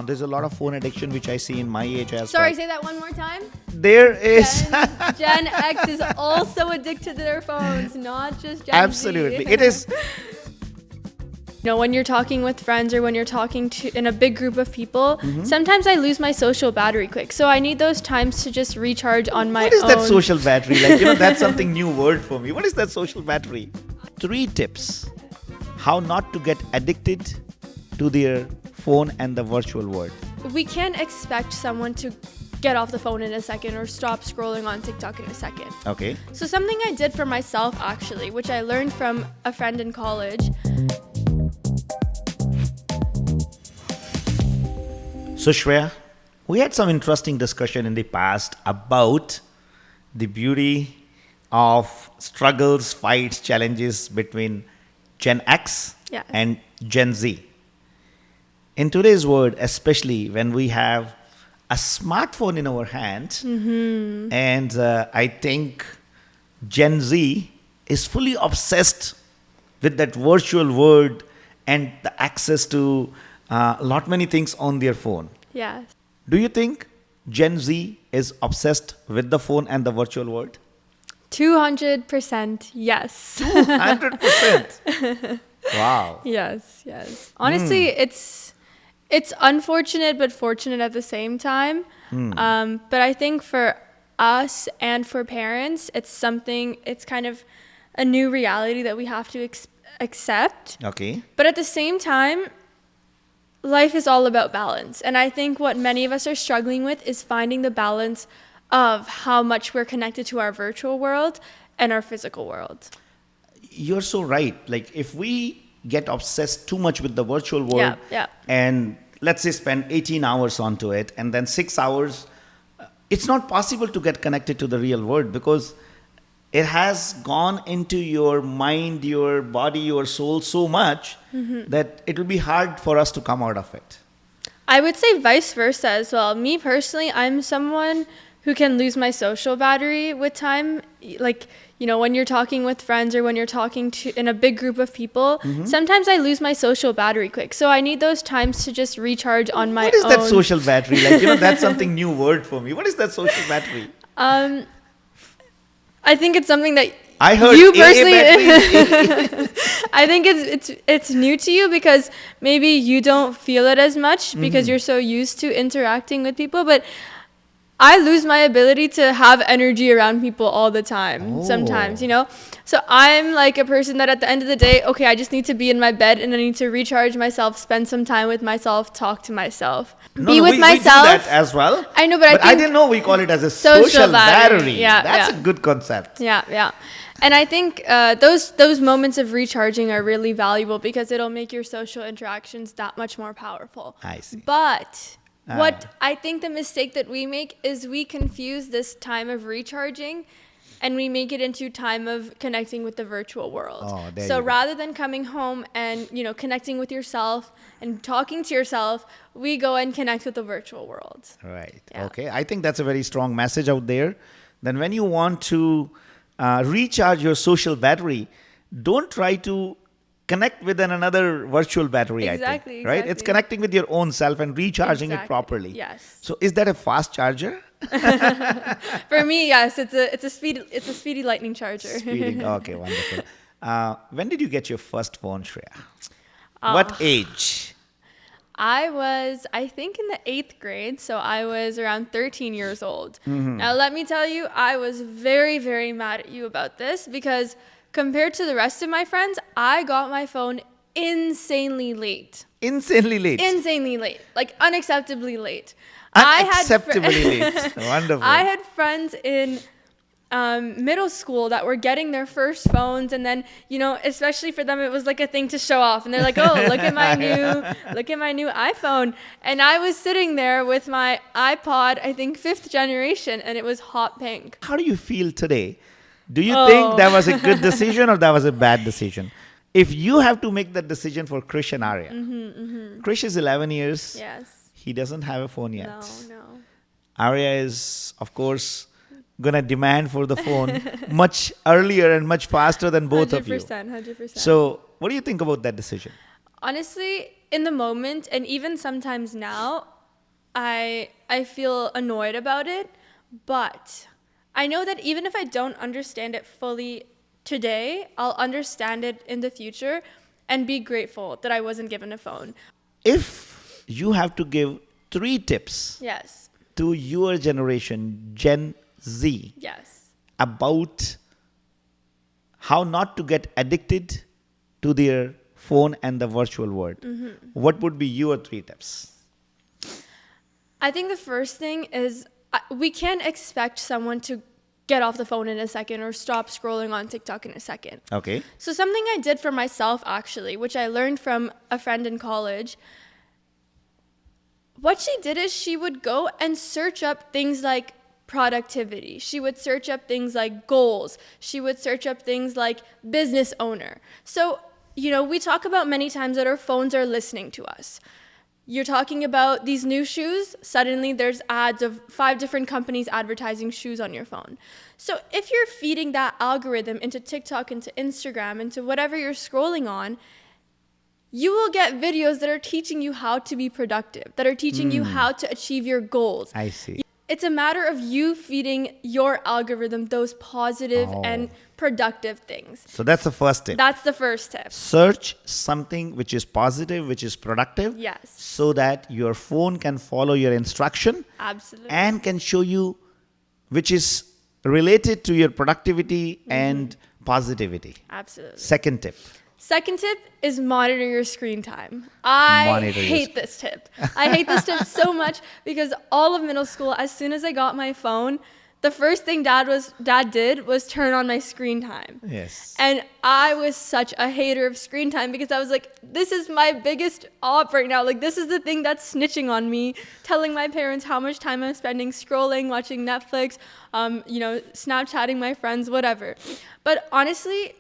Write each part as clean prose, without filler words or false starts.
There's a lot of phone addiction which I see in my age as Sorry, well. say that one more time. There is Gen X is also addicted to their phones, not just Gen absolutely. Z. It is. You know, when you're talking with friends or when you're talking to in a big group of people, sometimes I lose my social battery quick. So I need those times to just recharge on my own. What is that social battery? That's something new word for me. What is that social battery? 3 tips how not to get addicted to their phone and the virtual world. We can't expect someone to get off the phone in a second or stop scrolling on TikTok in a second. Okay. So something I did for myself actually, which I learned from a friend in college. So Shreya, we had some interesting discussion in the past about the beauty of struggles, fights, challenges between Gen X Yes. and Gen Z. In today's world, especially when we have a smartphone in our hand, and I think Gen Z is fully obsessed with that virtual world and the access to a lot many things on their phone. Yes. Do you think Gen Z is obsessed with the phone and the virtual world? 200% yes. 100%. Wow. Yes. Honestly, it's unfortunate but fortunate at the same time. But I think for us and for parents, it's kind of a new reality that we have to accept. Okay. But at the same time, life is all about balance. And I think what many of us are struggling with is finding the balance of how much we're connected to our virtual world and our physical world. You're so right. Like if we get obsessed too much with the virtual world Yeah. and let's say spend 18 hours onto it and then 6 hours, it's not possible to get connected to the real world because it has gone into your mind, your body, your soul so much that it will be hard for us to come out of it. I would say vice versa as well. Me personally, I'm someone who can lose my social battery with time. Like, when you're talking with friends or when you're talking to in a big group of people, sometimes I lose my social battery quick. So I need those times to just recharge on my own. What is that social battery? That's something new word for me. What is that social battery? I think it's something that I heard you AA personally. I think it's new to you because maybe you don't feel it as much because you're so used to interacting with people. But I lose my ability to have energy around people all the time. Sometimes, So I'm like a person that at the end of the day, okay, I just need to be in my bed and I need to recharge myself, spend some time with myself, talk to myself, be with myself. We do that as well. I know, but I didn't know we call it as a social battery. Yeah, That's a good concept. Yeah. And I think those moments of recharging are really valuable because it'll make your social interactions that much more powerful. I see. But what I think the mistake that we make is we confuse this time of recharging and we make it into time of connecting with the virtual world. So rather than coming home and, connecting with yourself and talking to yourself, we go and connect with the virtual world. Right. Yeah. Okay. I think that's a very strong message out there. Then when you want to recharge your social battery, don't try to connect with another virtual battery, Exactly, I think. Right? exactly. It's connecting with your own self and recharging it properly. Yes. So is that a fast charger? For me, yes, it's a speedy lightning charger. Speeding. Okay, wonderful. When did you get your first phone, Shreya? What age? I was, I think, in the 8th grade, so I was around 13 years old. Now, let me tell you, I was very, very mad at you about this because compared to the rest of my friends, I got my phone insanely late. Insanely late. Like unacceptably late. Unacceptably late. Wonderful. I had friends in middle school that were getting their first phones, and then especially for them it was like a thing to show off, and they're like, oh, look at my new iPhone. And I was sitting there with my iPod, I think 5th generation, and it was hot pink. How do you feel today? Do you think that was a good decision or that was a bad decision? If you have to make that decision for Krish and Arya, Krish is 11 years. Yes. He doesn't have a phone yet. No. Arya is, of course, going to demand for the phone much earlier and much faster than both of you. 100%. So what do you think about that decision? Honestly, in the moment, and even sometimes now, I feel annoyed about it, but I know that even if I don't understand it fully today, I'll understand it in the future and be grateful that I wasn't given a phone. If you have to give 3 tips Yes. to your generation, Gen Z, Yes. about how not to get addicted to their phone and the virtual world, what would be your 3 tips? I think the first thing is we can't expect someone to get off the phone in a second or stop scrolling on TikTok in a second. Okay. So something I did for myself actually, which I learned from a friend in college, what she did is she would go and search up things like productivity. She would search up things like goals. She would search up things like business owner. So, we talk about many times that our phones are listening to us. You're talking about these new shoes, suddenly there's ads of 5 different companies advertising shoes on your phone. So if you're feeding that algorithm into TikTok, into Instagram, into whatever you're scrolling on, you will get videos that are teaching you how to be productive, that are teaching you how to achieve your goals. I see. It's a matter of you feeding your algorithm those positive and productive things. So that's the first tip. That's the first tip. Search something which is positive, which is productive, Yes. so that your phone can follow your instruction Absolutely. and can show you which is related to your productivity and positivity. Absolutely. Second tip. Second tip is monitor your screen time. I Monitor your hate this tip. I hate this tip so much because all of middle school, as soon as I got my phone, the first thing dad did was turn on my screen time. Yes. And I was such a hater of screen time because I was like, this is my biggest op right now. Like, this is the thing that's snitching on me, telling my parents how much time I'm spending scrolling, watching Netflix, Snapchatting my friends, whatever. But honestly,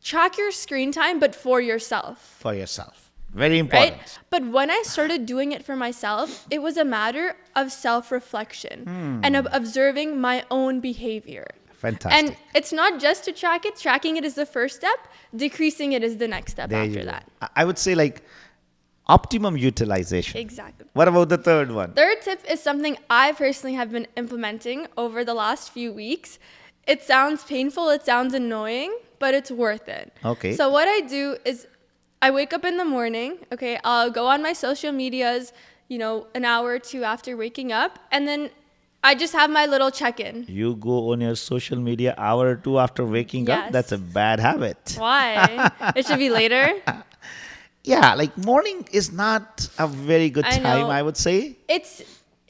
track your screen time, but for yourself. For yourself. Very important. Right? But when I started doing it for myself, it was a matter of self-reflection and of observing my own behavior. Fantastic. And it's not just to track it. Tracking it is the first step. Decreasing it is the next step There after you go. that. I would say like optimum utilization. Exactly. What about the third one? Third tip is something I personally have been implementing over the last few weeks. It sounds painful, it sounds annoying, but it's worth it. Okay. So what I do is I wake up in the morning, okay, I'll go on my social medias, an hour or two after waking up, and then I just have my little check-in. You go on your social media hour or two after waking up? Yes. That's a bad habit. Why? It should be later. Yeah, like morning is not a very good I time, know. I would say.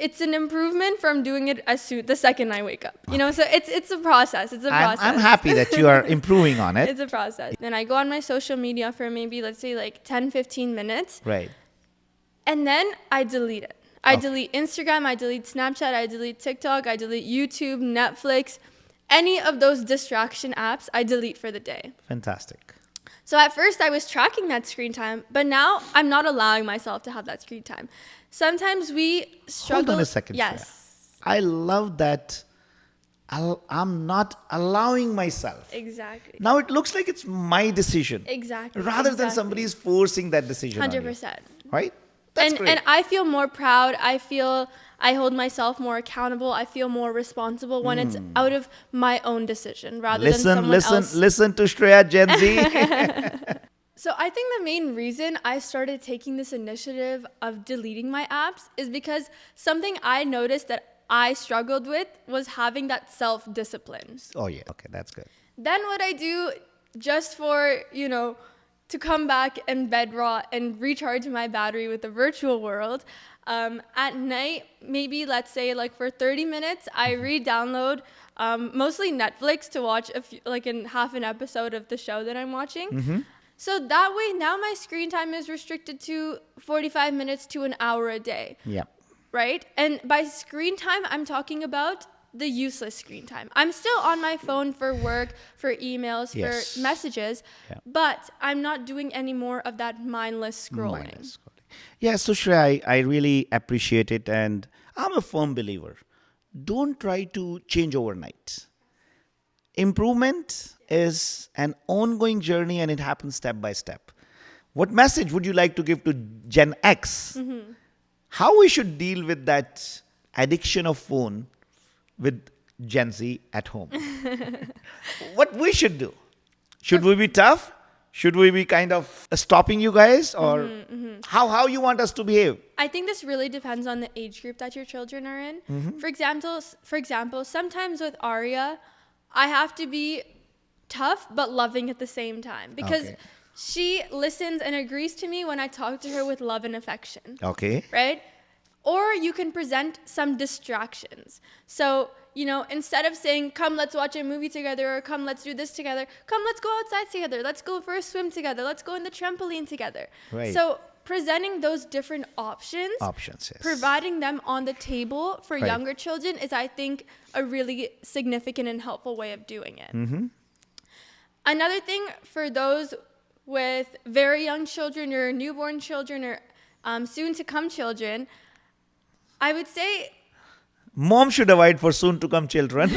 It's an improvement from doing it the second I wake up. So it's a process. It's a process. I'm happy that you are improving on it. It's a process. Then I go on my social media for maybe, let's say, like 10, 15 minutes. Right. And then I delete it. I delete Instagram, I delete Snapchat, I delete TikTok, I delete YouTube, Netflix. Any of those distraction apps, I delete for the day. Fantastic. So at first I was tracking that screen time, but now I'm not allowing myself to have that screen time. Sometimes we struggle. Hold on a second. Yes. Shreya. I love that I'm not allowing myself. Exactly. Now it looks like it's my decision. Exactly. Rather than somebody's forcing that decision 100%. on you. Right? That's great. And I feel more proud. I feel I hold myself more accountable. I feel more responsible when it's out of my own decision rather than someone else. Listen to Shreya, Gen Z. So I think the main reason I started taking this initiative of deleting my apps is because something I noticed that I struggled with was having that self-discipline. Oh, yeah. Okay, that's good. Then what I do just for, to come back and bed rot and recharge my battery with the virtual world, at night, maybe let's say like for 30 minutes, I re-download mostly Netflix to watch in half an episode of the show that I'm watching. So that way, now my screen time is restricted to 45 minutes to an hour a day. Yeah. Right? And by screen time, I'm talking about the useless screen time. I'm still on my phone for work, for emails, Yes. for messages, but I'm not doing any more of that mindless scrolling. Yeah, so Shreya, I really appreciate it, and I'm a firm believer. Don't try to change overnight. Improvement is an ongoing journey, and it happens step by step. what message would you like to give to Gen X? How we should deal with that addiction of phone with Gen Z at home? What we should do? Should we be tough? Should we be kind of stopping you guys, or how you want us to behave? I think this really depends on the age group that your children are in. For example, sometimes with Arya, I have to be tough but loving at the same time, because Okay. she listens and agrees to me when I talk to her with love and affection. Okay. Right? Or you can present some distractions. So, instead of saying, come, let's watch a movie together, or come, let's do this together, come, let's go outside together, let's go for a swim together, let's go in the trampoline together. Right. So presenting those different options, Yes. providing them on the table for Right. younger children is, I think, a really significant and helpful way of doing it. Another thing for those with very young children or newborn children or soon to come children, I would say, Mom should avoid for soon to come children.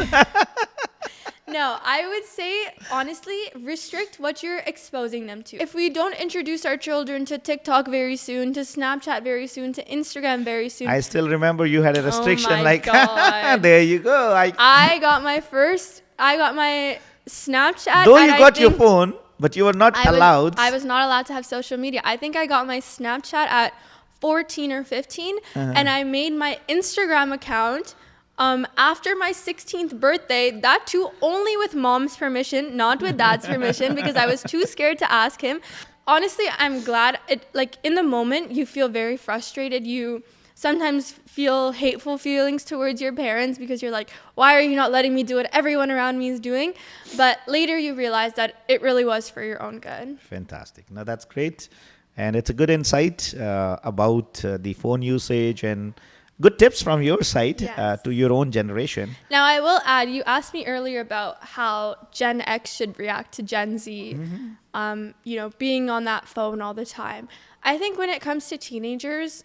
no, I would say, honestly, restrict what you're exposing them to. If we don't introduce our children to TikTok very soon, to Snapchat very soon, to Instagram very soon. I still remember you had a restriction my God. there you go. I got my Snapchat. Though and you I got your think phone, but you were not allowed. I was not allowed to have social media. I think I got my Snapchat at 14 or 15, and I made my Instagram account after my 16th birthday, that too only with mom's permission, not with dad's permission, because I was too scared to ask him. Honestly, I'm glad in the moment you feel very frustrated. You sometimes feel hateful feelings towards your parents because you're like, why are you not letting me do what everyone around me is doing? But later you realize that it really was for your own good. Fantastic. Now that's great. And it's a good insight about the phone usage and good tips from your side Yes. to your own generation. Now, I will add, you asked me earlier about how Gen X should react to Gen Z, being on that phone all the time. I think when it comes to teenagers,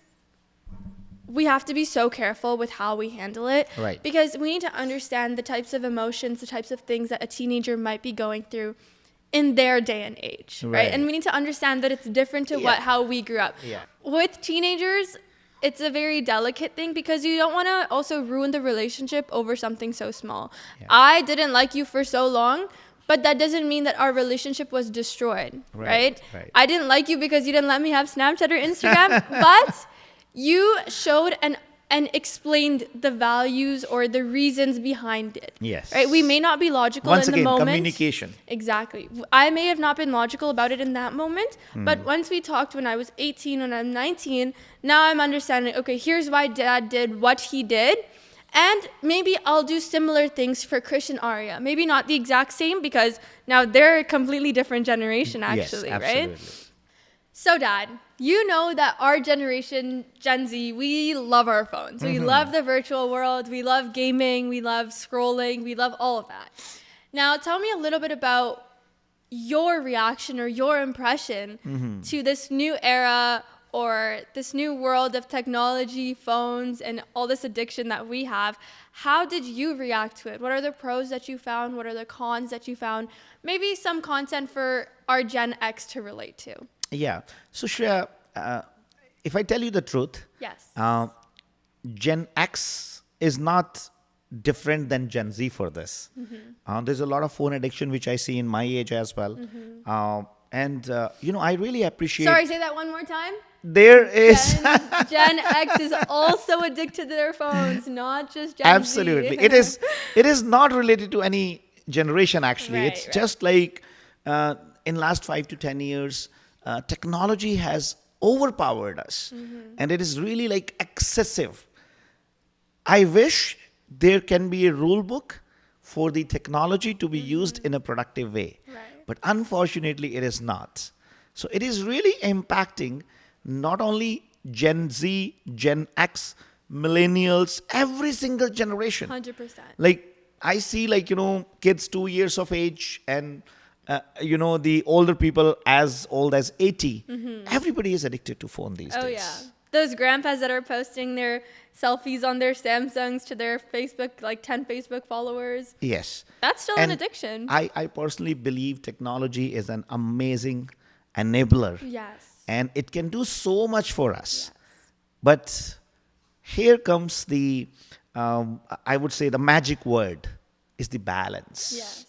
we have to be so careful with how we handle it. Right. Because we need to understand the types of emotions, the types of things that a teenager might be going through in their day and age, right? And we need to understand that it's different to how we grew up. Yeah. With teenagers, it's a very delicate thing because you don't want to also ruin the relationship over something so small. Yeah. I didn't like you for so long, but that doesn't mean that our relationship was destroyed, right? I didn't like you because you didn't let me have Snapchat or Instagram, but you showed and explained the values or the reasons behind it. Yes. Right? We may not be logical Once in again, the moment. communication. Exactly. I may have not been logical about it in that moment, but once we talked when I was 18, when I'm 19, now I'm understanding, okay, here's why dad did what he did. And maybe I'll do similar things for Krish and Arya. Maybe not the exact same because now they're a completely different generation actually, yes, right? absolutely. So, Dad, you know that our generation, Gen Z, we love our phones. We love the virtual world. We love gaming. We love scrolling. We love all of that. Now, tell me a little bit about your reaction or your impression to this new era or this new world of technology, phones, and all this addiction that we have. How did you react to it? What are the pros that you found? What are the cons that you found? Maybe some content for our Gen X to relate to. Yeah. So, Shreya, if I tell you the truth, Yes. Gen X is not different than Gen Z for this. There's a lot of phone addiction, which I see in my age as well. I really appreciate... Sorry, say that one more time. There is... Gen X is also addicted to their phones, not just Gen Absolutely. Z. It is not related to any generation, actually. Right, It's right. just like in last 5 to 10 years, technology has overpowered us. And it is really like excessive. I wish there can be a rule book for the technology to be used in a productive way. Right. But unfortunately, it is not. So it is really impacting not only Gen Z, Gen X, millennials, every single generation. 100%. Like I see kids 2 years of age and the older people as old as 80. Everybody is addicted to phone these days. Oh, yeah. Those grandpas that are posting their selfies on their Samsungs to their Facebook, like 10 Facebook followers. Yes. That's still an addiction. I personally believe technology is an amazing enabler. Yes. And it can do so much for us. But here comes I would say the magic word is the balance. Yes.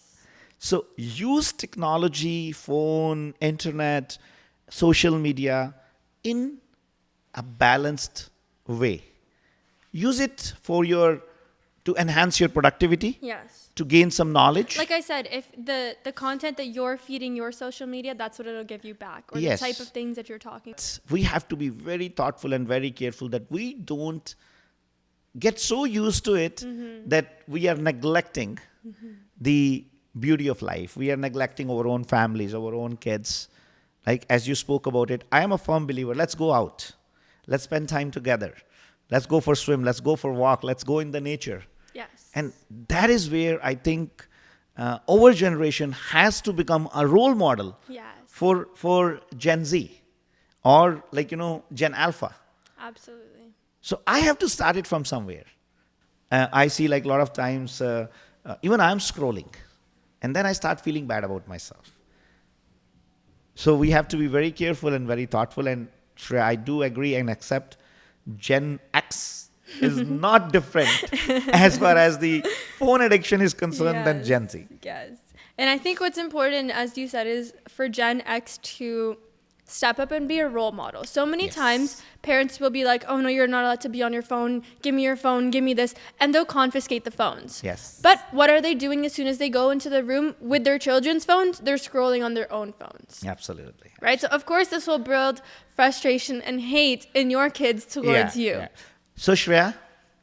So use technology, phone, internet, social media in a balanced way. Use it to enhance your productivity, Yes. to gain some knowledge. Like I said, if the content that you're feeding your social media, that's what it'll give you back, or Yes. the type of things that you're talking about. We have to be very thoughtful and very careful that we don't get so used to it that we are neglecting the beauty of life. We are neglecting our own families, our own kids. Like as you spoke about it, I am a firm believer. Let's go out. Let's spend time together. Let's go for swim. Let's go for walk. Let's go in the nature. Yes. And that is where I think our generation has to become a role model Yes. for Gen Z or Gen Alpha. Absolutely. So I have to start it from somewhere. I see like a lot of times, even I'm scrolling and then I start feeling bad about myself. So we have to be very careful and very thoughtful. And Shreya, I do agree and accept Gen X is not different as far as the phone addiction is concerned than Gen Z. Yes. And I think what's important, as you said, is for Gen X to step up and be a role model. So many Yes. times parents will be like, oh no, you're not allowed to be on your phone. Give me your phone. Give me this. And they'll confiscate the phones. Yes. But what are they doing as soon as they go into the room with their children's phones? They're scrolling on their own phones. Absolutely. Right? So of course this will build frustration and hate in your kids towards you. Yeah. So Shreya,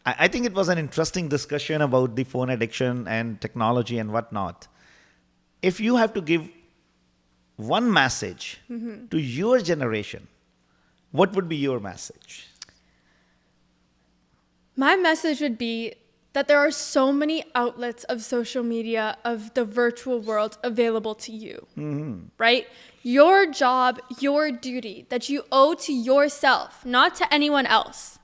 I think it was an interesting discussion about the phone addiction and technology and whatnot. If you have to give one message to your generation, what would be your message? My message would be that there are so many outlets of social media, of the virtual world available to you, right? Your job, your duty that you owe to yourself, not to anyone else,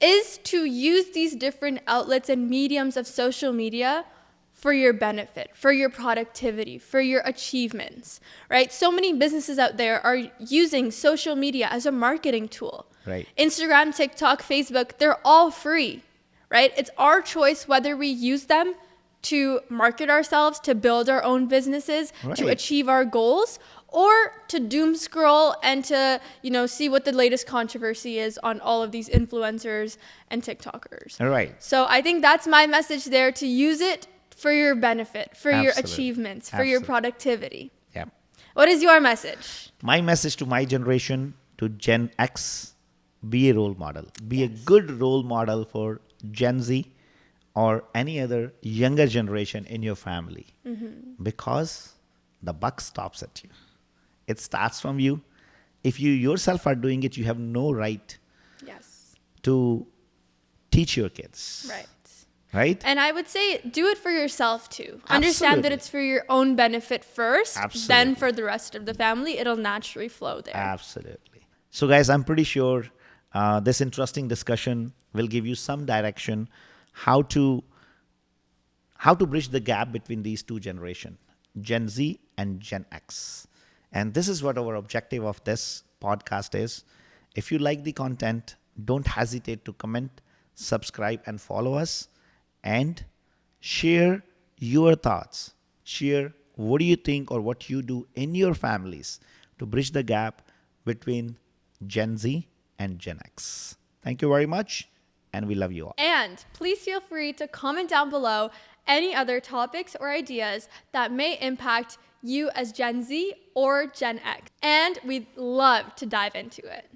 is to use these different outlets and mediums of social media for your benefit, for your productivity, for your achievements, right? So many businesses out there are using social media as a marketing tool. Right. Instagram, TikTok, Facebook, they're all free, right? It's our choice whether we use them to market ourselves, to build our own businesses, to Right. achieve our goals, or to doom scroll and to, see what the latest controversy is on all of these influencers and TikTokers. All right. So I think that's my message there, to use it for your benefit, for your Absolutely. achievements, for your Absolutely. productivity. Yeah. What is your message? My message to my generation, to Gen X, be a role model. Be a good role model for Gen Z or any other younger generation in your family. Because the buck stops at you. It starts from you. If you yourself are doing it, you have no right Yes. to teach your kids. Right. Right? And I would say do it for yourself too. Understand that Absolutely. it's for your own benefit first, Absolutely. then for the rest of the family, it'll naturally flow there. Absolutely. So, guys, I'm pretty sure this interesting discussion will give you some direction how to bridge the gap between these two generations, Gen Z and Gen X. And this is what our objective of this podcast is. If you like the content, don't hesitate to comment, subscribe, and follow us. And share your thoughts. Share what do you think or what you do in your families to bridge the gap between Gen Z and Gen X. Thank you very much, and we love you all. And please feel free to comment down below any other topics or ideas that may impact you as Gen Z or Gen X. And we'd love to dive into it.